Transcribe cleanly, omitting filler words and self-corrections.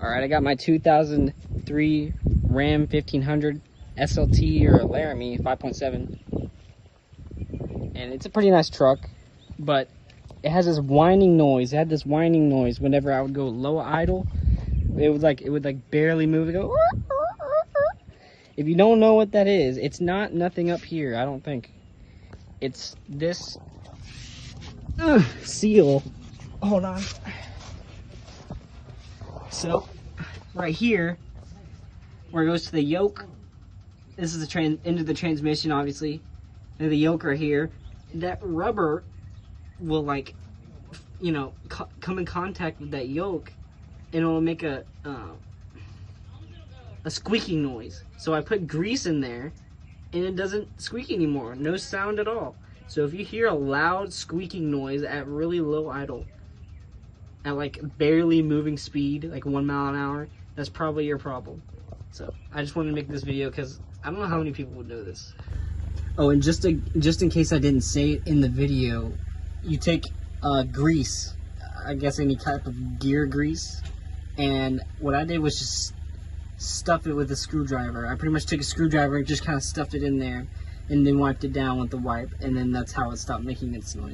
Alright, I got my 2003 Ram 1500 SLT or Laramie 5.7. And it's a pretty nice truck, but it has this whining noise. It had this whining noise whenever I would go low idle. It would like barely move. It go. If you don't know what that is, it's not nothing up here, I don't think. It's this seal. Hold on. So, right here, where it goes to the yoke, this is the into the transmission, obviously, and the yoke right here. That rubber will, like, you know, come in contact with that yoke, and it will make a squeaking noise. So I put grease in there, and it doesn't squeak anymore. No sound at all. So if you hear a loud squeaking noise at really low idle, at like barely moving speed, like 1 mile an hour, that's probably your problem. So I just wanted to make this video because I don't know how many people would know this. Oh, and just in case I didn't say it in the video, you take grease, I guess any type of gear grease, and what I did was just stuff it with a screwdriver. I pretty much took a screwdriver and just kind of stuffed it in there, and then wiped it down with the wipe, and then that's how it stopped making its noise.